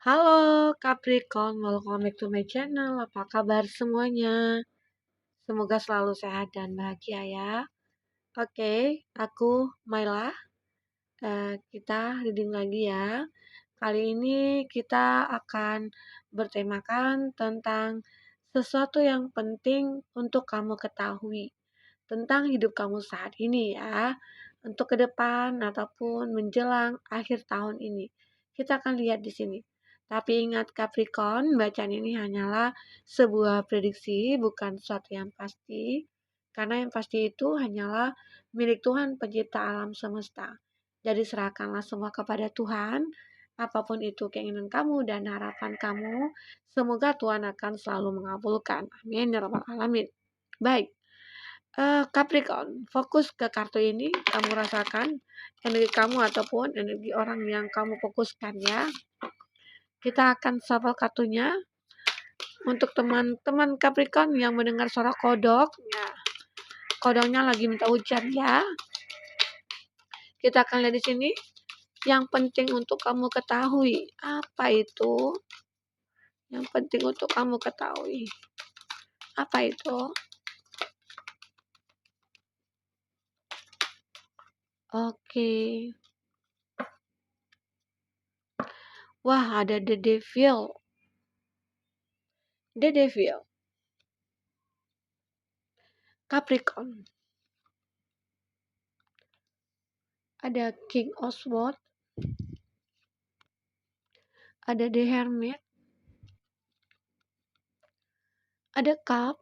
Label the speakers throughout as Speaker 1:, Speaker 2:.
Speaker 1: Halo Capricorn, welcome back to my channel. Apa kabar semuanya? Semoga selalu sehat dan bahagia ya. Oke, aku Maila. Kita reading lagi ya. Kali ini kita akan bertemakan tentang sesuatu yang penting untuk kamu ketahui tentang hidup kamu saat ini ya. Untuk ke depan ataupun menjelang akhir tahun ini. Kita akan lihat di sini. Tapi ingat Capricorn, bacaan ini hanyalah sebuah prediksi, bukan sesuatu yang pasti. Karena yang pasti itu hanyalah milik Tuhan pencipta alam semesta. Jadi serahkanlah semua kepada Tuhan, apapun itu keinginan kamu dan harapan kamu, semoga Tuhan akan selalu mengabulkan. Amin ya rabbal alamin. Baik, Capricorn, fokus ke kartu ini, kamu rasakan energi kamu ataupun energi orang yang kamu fokuskan ya. Kita akan shuffle kartunya untuk teman-teman Capricorn yang mendengar suara kodok. Ya, kodoknya lagi minta hujan ya. Kita akan lihat di sini. Yang penting untuk kamu ketahui, apa itu? Yang penting untuk kamu ketahui, apa itu? Oke. Wah, ada The Devil. The Devil. Capricorn. Ada King of Swords. Ada The Hermit. Ada Cup.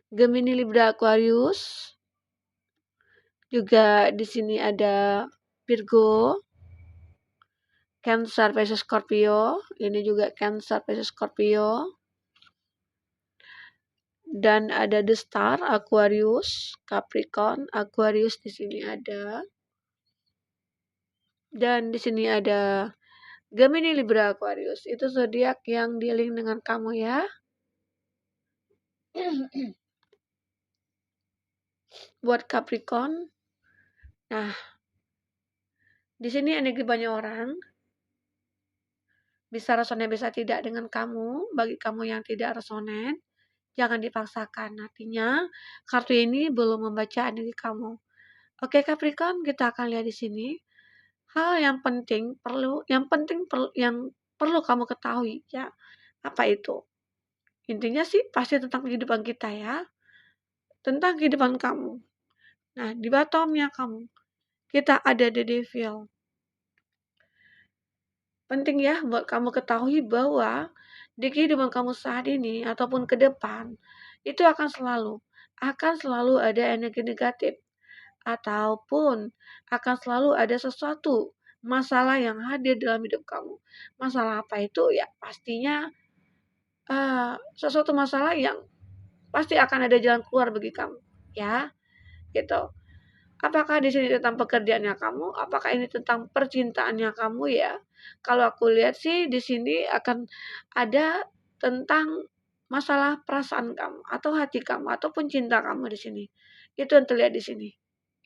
Speaker 1: Gemini, Libra, Aquarius. Juga di sini ada Virgo. Cancer, Pisces, Scorpio. Ini juga Cancer, Pisces, Scorpio. Dan ada The Star, Aquarius, Capricorn, Aquarius di sini ada. Dan di sini ada Gemini, Libra, Aquarius. Itu zodiak yang dealing dengan kamu ya. Buat Capricorn. Nah, di sini energi banyak orang. Bisa resonan, bisa tidak dengan kamu. Bagi kamu yang tidak resonan, jangan dipaksakan. Artinya, kartu ini belum membaca energi kamu. Oke Capricorn, kita akan lihat di sini. Hal yang penting yang perlu kamu ketahui ya. Apa itu? Intinya sih pasti tentang kehidupan kita ya. Tentang kehidupan kamu. Nah, di bottomnya kamu, kita ada The Devil. Penting ya buat kamu ketahui bahwa di kehidupan kamu saat ini ataupun ke depan, itu akan selalu ada energi negatif. Ataupun akan selalu ada sesuatu masalah yang hadir dalam hidup kamu. Masalah apa itu? Ya pastinya sesuatu masalah yang pasti akan ada jalan keluar bagi kamu, ya, gitu. Apakah di sini tentang pekerjaannya kamu? Apakah ini tentang percintaannya kamu ya? Kalau aku lihat sih di sini akan ada tentang masalah perasaan kamu atau hati kamu ataupun cinta kamu di sini. Itu yang terlihat di sini.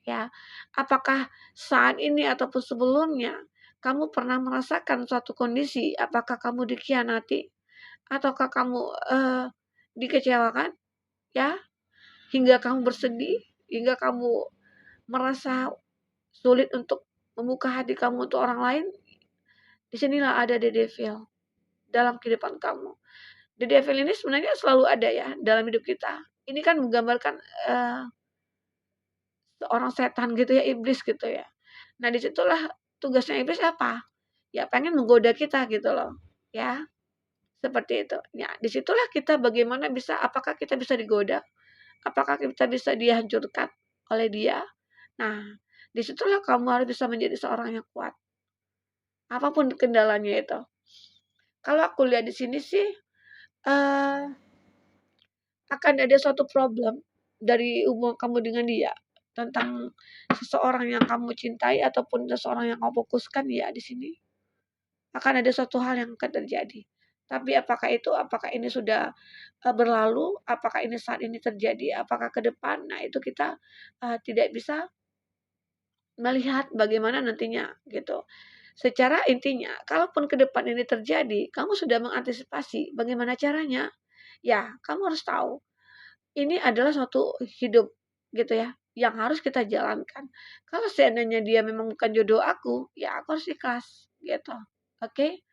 Speaker 1: Ya, apakah saat ini ataupun sebelumnya kamu pernah merasakan suatu kondisi? Apakah kamu dikhianati ataukah kamu dikecewakan? Ya, hingga kamu bersedih, hingga kamu merasa sulit untuk membuka hati kamu untuk orang lain. Disinilah ada The Devil dalam kehidupan kamu. The Devil ini sebenarnya selalu ada ya dalam hidup kita. Ini kan menggambarkan seorang setan gitu ya, iblis gitu ya. Nah, disitulah tugasnya iblis apa? Ya pengen menggoda kita gitu loh. Ya, seperti itu. Ya, disitulah kita bagaimana apakah kita bisa digoda? Apakah kita bisa dihancurkan oleh dia? Nah, disitulah kamu harus bisa menjadi seorang yang kuat. Apapun kendalanya itu. Kalau aku lihat di sini sih, uh, akan ada suatu problem dari hubungan kamu dengan dia. Tentang seseorang yang kamu cintai ataupun seseorang yang kamu fokuskan ya di sini. Akan ada suatu hal yang akan terjadi. Tapi apakah ini sudah berlalu? Apakah ini saat ini terjadi? Apakah ke depan? Nah, itu kita tidak bisa melihat bagaimana nantinya gitu. Secara intinya, kalaupun ke depan ini terjadi, kamu sudah mengantisipasi bagaimana caranya. Ya, kamu harus tahu, ini adalah suatu hidup gitu ya, yang harus kita jalankan. Kalau seandainya dia memang bukan jodoh aku, ya aku harus ikhlas gitu. Oke?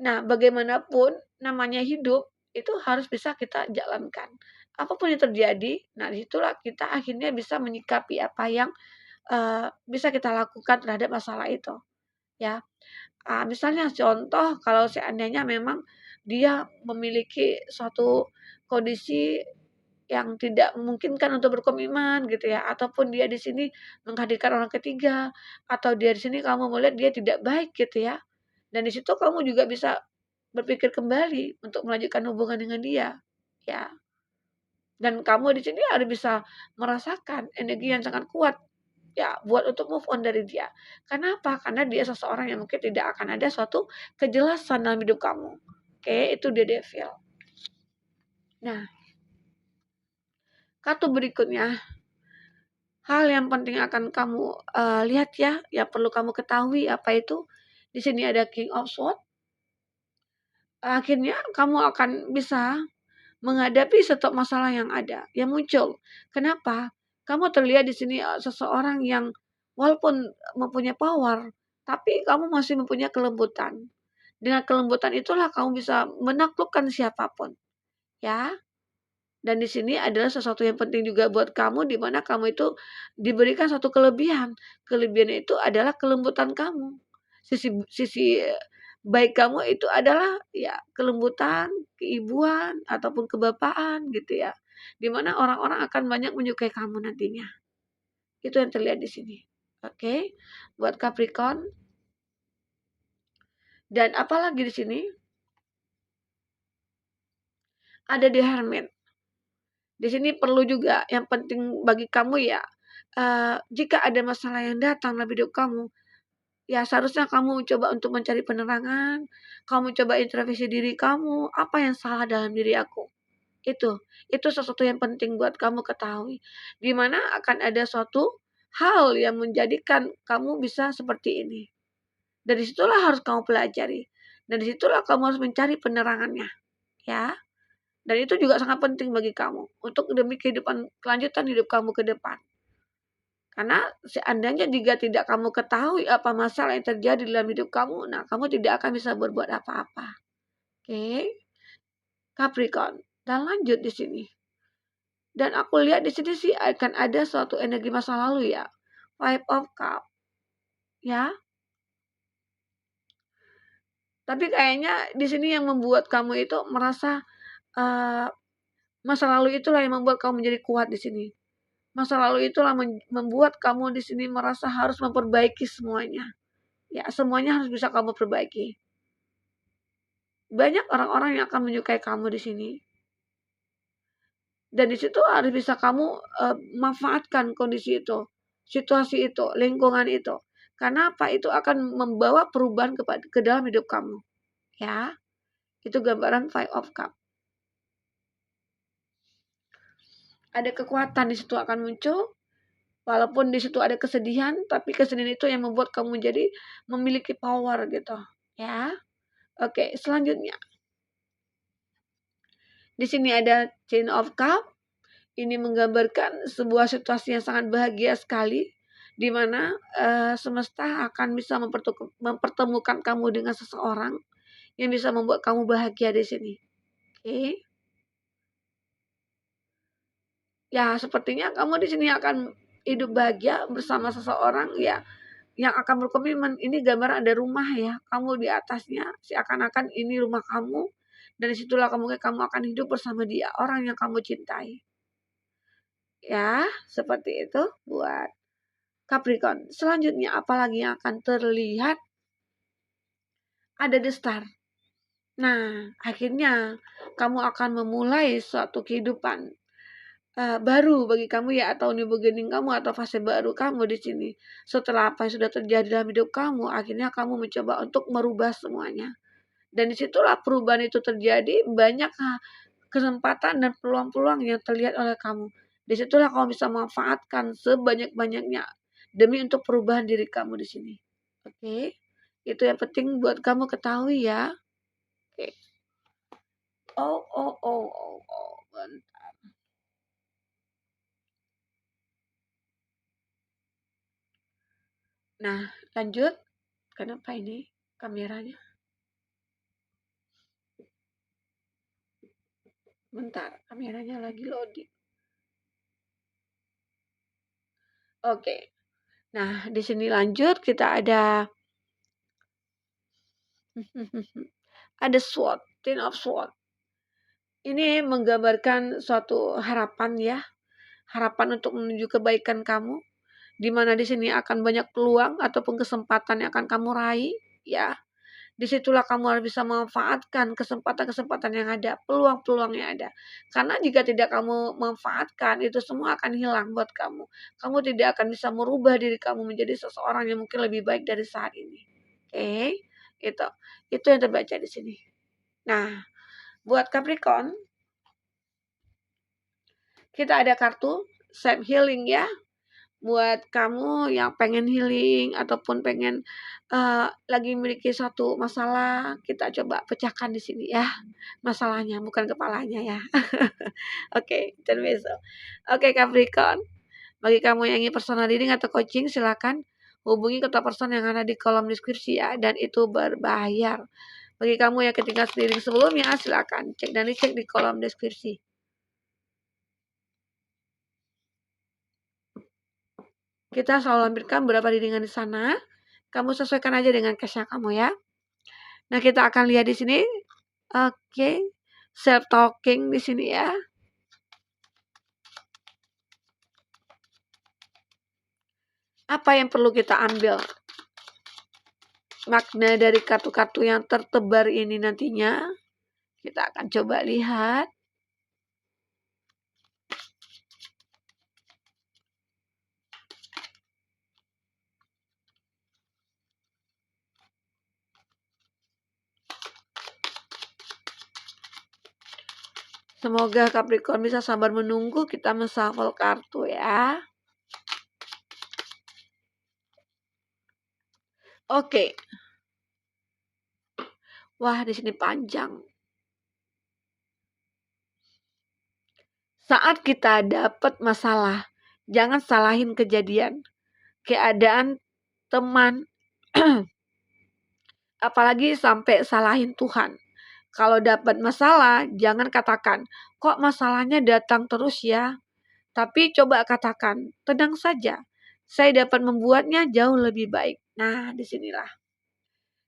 Speaker 1: Nah, bagaimanapun namanya hidup itu harus bisa kita jalankan. Apapun yang terjadi, nah disitulah kita akhirnya bisa menyikapi apa yang bisa kita lakukan terhadap masalah itu, ya. Misalnya contoh kalau seandainya memang dia memiliki suatu kondisi yang tidak memungkinkan untuk berkomitmen gitu ya, ataupun dia di sini menghadirkan orang ketiga, atau dia di sini kamu melihat dia tidak baik gitu ya. Dan di situ kamu juga bisa berpikir kembali untuk melanjutkan hubungan dengan dia, ya. Dan kamu di sini harus bisa merasakan energi yang sangat kuat ya buat untuk move on dari dia. Karena apa? Karena dia seseorang yang mungkin tidak akan ada suatu kejelasan dalam hidup kamu. Oke, itu dia devil. Nah, kartu berikutnya, hal yang penting akan kamu lihat ya, yang perlu kamu ketahui apa itu. Di sini ada King of Swords. Akhirnya kamu akan bisa menghadapi setiap masalah yang ada, yang muncul. Kenapa? Kamu terlihat di sini seseorang yang walaupun mempunyai power, tapi kamu masih mempunyai kelembutan. Dengan kelembutan itulah kamu bisa menaklukkan siapapun, ya. Dan di sini adalah sesuatu yang penting juga buat kamu, di mana kamu itu diberikan satu kelebihan. Kelebihan itu adalah kelembutan kamu. Sisi sisi baik kamu itu adalah ya kelembutan, keibuan ataupun kebapaan gitu ya. Di mana orang-orang akan banyak menyukai kamu nantinya. Itu yang terlihat di sini. Oke. Buat Capricorn dan apalagi di sini ada The Hermit. Di sini perlu juga yang penting bagi kamu ya, jika ada masalah yang datang dalam hidup kamu, ya seharusnya kamu coba untuk mencari penerangan, kamu coba introspeksi diri kamu, apa yang salah dalam diri aku. Itu sesuatu yang penting buat kamu ketahui. Di mana akan ada suatu hal yang menjadikan kamu bisa seperti ini. Dari situlah harus kamu pelajari. Dan disitulah kamu harus mencari penerangannya, ya. Dan itu juga sangat penting bagi kamu untuk demi kehidupan kelanjutan hidup kamu ke depan. Karena seandainya jika tidak kamu ketahui apa masalah yang terjadi dalam hidup kamu, nah kamu tidak akan bisa berbuat apa-apa. Oke, Capricorn. Dan lanjut di sini. Dan aku lihat di sini sih akan ada suatu energi masa lalu ya. Five of Cup. Ya. Tapi kayaknya di sini yang membuat kamu itu merasa uh, masa lalu itulah yang membuat kamu menjadi kuat di sini. Masa lalu itulah membuat kamu di sini merasa harus memperbaiki semuanya. Ya, semuanya harus bisa kamu perbaiki. Banyak orang-orang yang akan menyukai kamu di sini. Dan di situ harus bisa kamu manfaatkan kondisi itu, situasi itu, lingkungan itu. Karena apa? Itu akan membawa perubahan ke dalam hidup kamu. Ya, itu gambaran Five of Cup. Ada kekuatan di situ akan muncul. Walaupun di situ ada kesedihan, tapi kesedihan itu yang membuat kamu menjadi memiliki power gitu. Ya. Oke, selanjutnya. Di sini ada Chain of Cup. Ini menggambarkan sebuah situasi yang sangat bahagia sekali, di mana semesta akan bisa mempertemukan kamu dengan seseorang yang bisa membuat kamu bahagia di sini. Oke. Ya, sepertinya kamu di sini akan hidup bahagia bersama seseorang ya yang akan berkomitmen. Ini gambar ada rumah ya, kamu di atasnya, seakan-akan ini rumah kamu, dan disitulah kamu akan hidup bersama dia, orang yang kamu cintai. Ya, seperti itu buat Capricorn. Selanjutnya apalagi yang akan terlihat? Ada The Star. Nah, akhirnya kamu akan memulai suatu kehidupan baru bagi kamu ya, atau new beginning kamu, atau fase baru kamu di sini. Setelah apa yang sudah terjadi dalam hidup kamu, akhirnya kamu mencoba untuk merubah semuanya. Dan disitulah perubahan itu terjadi, banyak kesempatan dan peluang-peluang yang terlihat oleh kamu. Disitulah kamu bisa manfaatkan sebanyak-banyaknya demi untuk perubahan diri kamu di sini. Oke, itu yang penting buat kamu ketahui ya. Oke. Oh, oh, oh, oh, oh. Nah, lanjut. Kenapa ini kameranya? Bentar, kameranya lagi loading. Oke. Nah, di sini lanjut kita ada ada SWOT, Ten of SWOT. Ini menggambarkan suatu harapan ya, harapan untuk menuju kebaikan kamu, di mana di sini akan banyak peluang ataupun kesempatan yang akan kamu raih, ya. Disitulah kamu harus bisa memanfaatkan kesempatan-kesempatan yang ada, peluang-peluang yang ada. Karena jika tidak kamu manfaatkan, itu semua akan hilang buat kamu. Kamu tidak akan bisa merubah diri kamu menjadi seseorang yang mungkin lebih baik dari saat ini. Oke, itu. Itu yang terbaca di sini. Nah, buat Capricorn, kita ada kartu self healing ya. Buat kamu yang pengen healing ataupun pengen lagi memiliki suatu masalah, kita coba pecahkan di sini ya. Masalahnya bukan kepalanya ya. Oke, dan besok. Oke, Capricorn. Bagi kamu yang ingin personal reading atau coaching, silakan hubungi kontak person yang ada di kolom deskripsi ya, dan itu berbayar. Bagi kamu yang ketinggalan reading sebelumnya, silakan cek dan dicek di kolom deskripsi. Kita selalu lampirkan beberapa readingan di sana. Kamu sesuaikan aja dengan case-nya kamu ya. Nah, kita akan lihat di sini. Oke. Self talking di sini ya. Apa yang perlu kita ambil? Makna dari kartu-kartu yang tertebar ini nantinya. Kita akan coba lihat. Semoga Capricorn bisa sabar menunggu kita menshuffle kartu ya. Oke. Wah, di sini panjang. Saat kita dapat masalah, jangan salahin kejadian, keadaan, teman, apalagi sampai salahin Tuhan. Kalau dapat masalah, jangan katakan, kok masalahnya datang terus ya? Tapi coba katakan, tenang saja, saya dapat membuatnya jauh lebih baik. Nah, disinilah.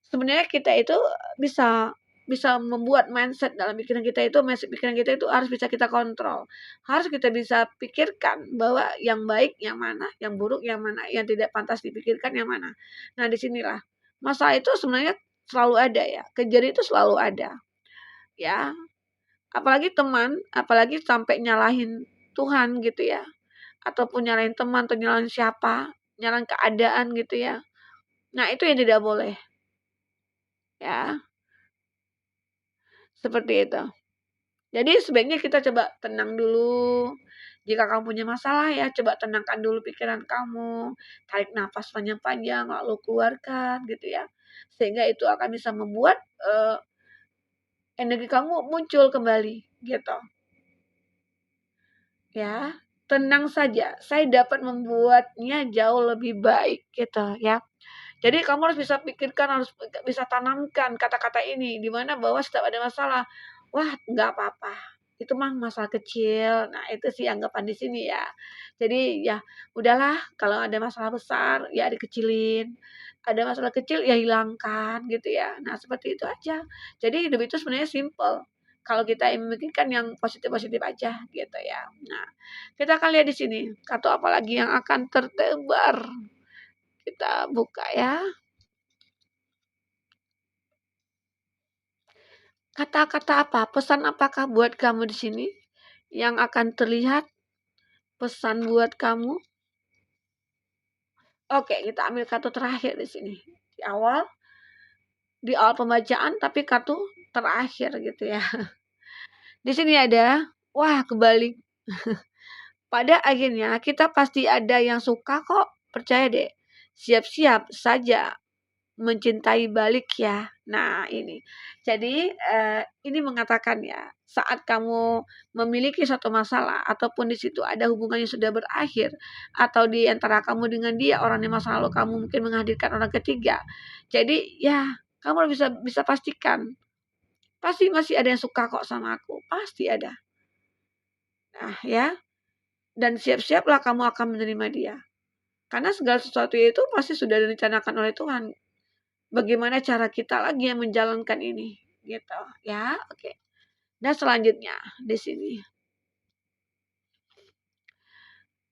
Speaker 1: Sebenarnya kita itu bisa bisa membuat mindset dalam pikiran kita itu, mindset pikiran kita itu harus bisa kita kontrol. Harus kita bisa pikirkan bahwa yang baik yang mana, yang buruk yang mana, yang tidak pantas dipikirkan yang mana. Nah, disinilah. Masalah itu sebenarnya selalu ada ya. Kejadian itu selalu ada. Ya, apalagi teman, apalagi sampai nyalahin Tuhan gitu ya, ataupun nyalahin teman atau nyalahin siapa, nyalahin keadaan gitu ya. Nah, itu yang tidak boleh ya, seperti itu. Jadi sebaiknya kita coba tenang dulu. Jika kamu punya masalah ya, coba tenangkan dulu pikiran kamu, tarik nafas panjang-panjang lalu keluarkan gitu ya. Sehingga itu akan bisa membuat energi kamu muncul kembali gitu. Ya, tenang saja. Saya dapat membuatnya jauh lebih baik gitu ya. Jadi kamu harus bisa pikirkan, harus bisa tanamkan kata-kata ini di mana bahwa setiap ada masalah, wah nggak apa-apa. Itu mah masalah kecil. Nah, itu sih anggapan di sini ya. Jadi ya udahlah kalau ada masalah besar ya dikecilin. Ada masalah kecil ya hilangkan gitu ya. Nah, seperti itu aja. Jadi hidup itu sebenarnya simple. Kalau kita memikirkan yang positif-positif aja gitu ya. Nah, kita akan lihat di sini kartu apa lagi yang akan tertebar. Kita buka ya. Kata-kata apa? Pesan apakah buat kamu di sini yang akan terlihat pesan buat kamu? Oke, kita ambil kartu terakhir di sini. Di awal pembacaan tapi kartu terakhir gitu ya. Di sini ada, wah kebalik. Pada akhirnya kita pasti ada yang suka kok, percaya deh. Siap-siap saja. mencintai balik ya. Nah ini, jadi ini mengatakan ya, saat kamu memiliki satu masalah ataupun di situ ada hubungan yang sudah berakhir, atau di antara kamu dengan dia, orang di masa lalu kamu mungkin menghadirkan orang ketiga. Jadi ya kamu bisa bisa pastikan, pasti masih ada yang suka kok sama aku, pasti ada. Nah ya, dan siap-siaplah kamu akan menerima dia. Karena segala sesuatu itu pasti sudah direncanakan oleh Tuhan. Bagaimana cara kita lagi yang menjalankan ini, gitu ya. Oke. Nah, selanjutnya di sini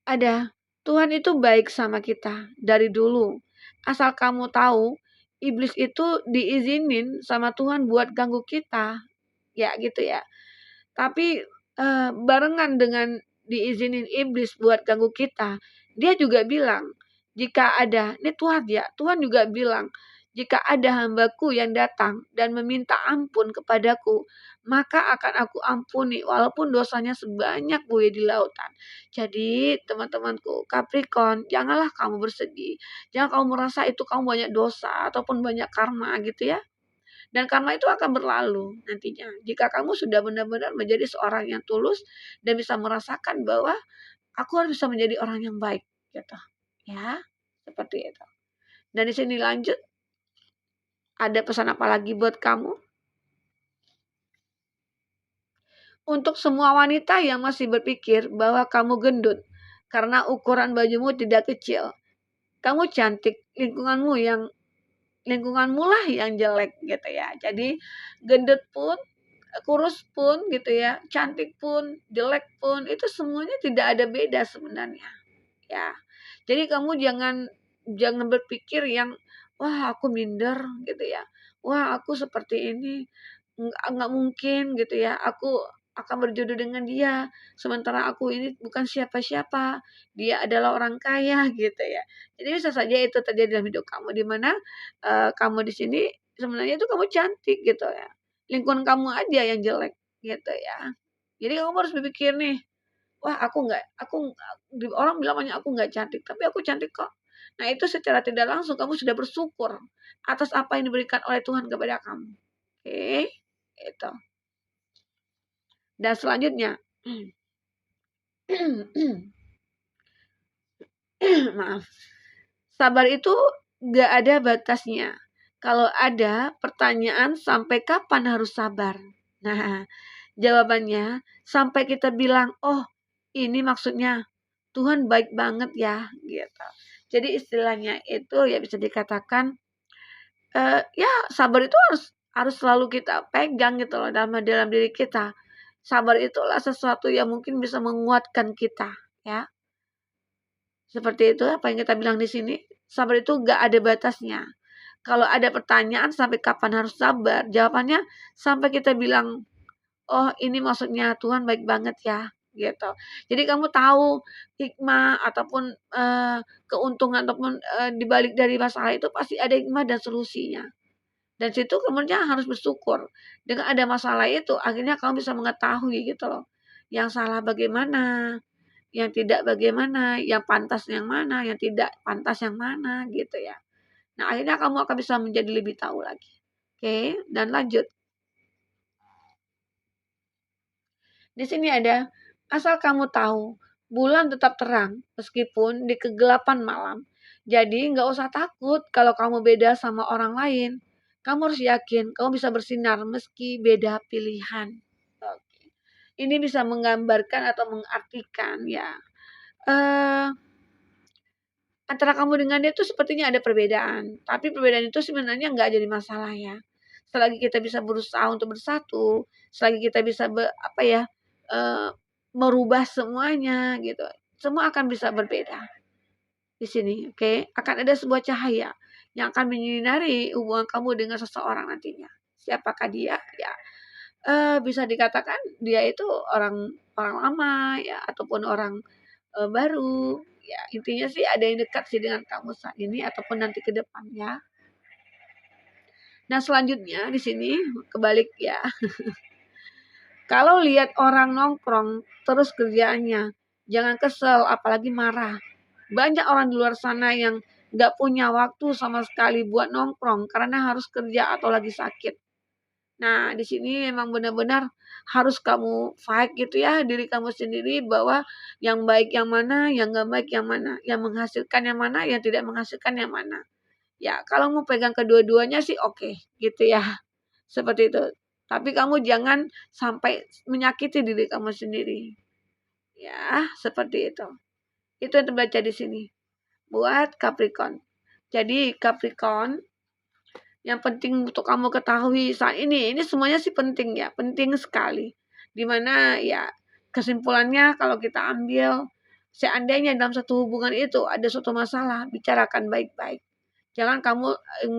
Speaker 1: ada, Tuhan itu baik sama kita dari dulu. Asal kamu tahu, iblis itu diizinin sama Tuhan buat ganggu kita, ya gitu ya. Tapi barengan dengan diizinin iblis buat ganggu kita, dia juga bilang, jika ada, ini Tuhan ya, Tuhan juga bilang, jika ada hambaku yang datang dan meminta ampun kepadaku, maka akan aku ampuni walaupun dosanya sebanyak buih di lautan. Jadi teman-temanku, Capricorn, janganlah kamu bersedih. Jangan kamu merasa itu kamu banyak dosa ataupun banyak karma gitu ya. Dan karma itu akan berlalu nantinya. Jika kamu sudah benar-benar menjadi seorang yang tulus dan bisa merasakan bahwa aku harus bisa menjadi orang yang baik, gitu. Ya, seperti itu. Dan di sini lanjut, ada pesan apa lagi buat kamu? Untuk semua wanita yang masih berpikir bahwa kamu gendut karena ukuran bajumu tidak kecil, kamu cantik, lingkunganmu lah yang jelek gitu ya. Jadi gendut pun, kurus pun gitu ya, cantik pun, jelek pun, itu semuanya tidak ada beda sebenarnya, ya. Jadi kamu jangan jangan berpikir yang, "Wah, aku minder," gitu ya. "Wah, aku seperti ini, nggak mungkin," gitu ya, "aku akan berjodoh dengan dia, sementara aku ini bukan siapa-siapa, dia adalah orang kaya," gitu ya. Jadi bisa saja itu terjadi dalam hidup kamu, di mana, kamu di sini sebenarnya itu kamu cantik gitu ya. Lingkungan kamu aja yang jelek gitu ya. Jadi kamu harus berpikir nih, wah orang bilang banyak aku nggak cantik, tapi aku cantik kok. Nah itu secara tidak langsung kamu sudah bersyukur atas apa yang diberikan oleh Tuhan kepada kamu. Oke, itu. Dan selanjutnya, maaf, sabar itu nggak ada batasnya. Kalau ada pertanyaan sampai kapan harus sabar? Nah, jawabannya sampai kita bilang, "Oh, ini maksudnya Tuhan baik banget ya," gitu. Jadi istilahnya itu ya bisa dikatakan, ya sabar itu harus harus selalu kita pegang gitu loh dalam dalam diri kita. Sabar itulah sesuatu yang mungkin bisa menguatkan kita, ya. Seperti itu apa yang kita bilang di sini, sabar itu nggak ada batasnya. Kalau ada pertanyaan sampai kapan harus sabar, jawabannya sampai kita bilang, "Oh, ini maksudnya Tuhan baik banget ya," gitu. Jadi kamu tahu hikmah ataupun, keuntungan ataupun, di balik dari masalah itu pasti ada hikmah dan solusinya. Dan situ kemudian harus bersyukur. Dengan ada masalah itu akhirnya kamu bisa mengetahui gitu loh, yang salah bagaimana, yang tidak bagaimana, yang pantas yang mana, yang tidak pantas yang mana gitu ya. Nah, akhirnya kamu akan bisa menjadi lebih tahu lagi. Oke, dan lanjut. Di sini ada, asal kamu tahu, bulan tetap terang meskipun di kegelapan malam. Jadi nggak usah takut kalau kamu beda sama orang lain. Kamu harus yakin kamu bisa bersinar meski beda pilihan. Oke. Ini bisa menggambarkan atau mengartikan ya. Eh, Antara kamu dengan dia tuh sepertinya ada perbedaan. Tapi perbedaan itu sebenarnya nggak jadi masalah ya. Selagi kita bisa berusaha untuk bersatu, selagi kita bisa apa ya, eee, merubah semuanya gitu, semua akan bisa berbeda di sini, oke? Akan ada sebuah cahaya yang akan menyinari hubungan kamu dengan seseorang nantinya. Siapakah dia? Ya, bisa dikatakan dia itu orang orang lama ya ataupun orang, baru, ya intinya sih ada yang dekat sih dengan kamu saat ini ataupun nanti ke depan ya. Nah selanjutnya di sini kebalik ya. Kalau lihat orang nongkrong terus kerjaannya, jangan kesel apalagi marah. Banyak orang di luar sana yang nggak punya waktu sama sekali buat nongkrong karena harus kerja atau lagi sakit. Nah, di sini memang benar-benar harus kamu fight gitu ya, diri kamu sendiri bahwa yang baik yang mana, yang nggak baik yang mana, yang menghasilkan yang mana, yang tidak menghasilkan yang mana. Ya, kalau mau pegang kedua-duanya sih oke, gitu ya. Seperti itu. Tapi kamu jangan sampai menyakiti diri kamu sendiri. Ya, seperti itu. Itu yang terbaca di sini. Buat Capricorn. Jadi Capricorn, yang penting untuk kamu ketahui saat ini semuanya sih penting ya, penting sekali. Dimana ya kesimpulannya kalau kita ambil, seandainya dalam satu hubungan itu ada suatu masalah, bicarakan baik-baik. Jangan kamu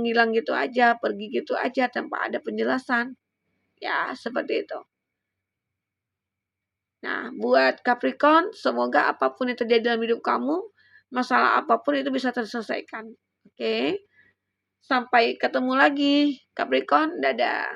Speaker 1: ngilang gitu aja, pergi gitu aja tanpa ada penjelasan. Ya, seperti itu. Nah, buat Capricorn, semoga apapun yang terjadi dalam hidup kamu, masalah apapun itu bisa terselesaikan. Oke? Sampai ketemu lagi, Capricorn. Dadah.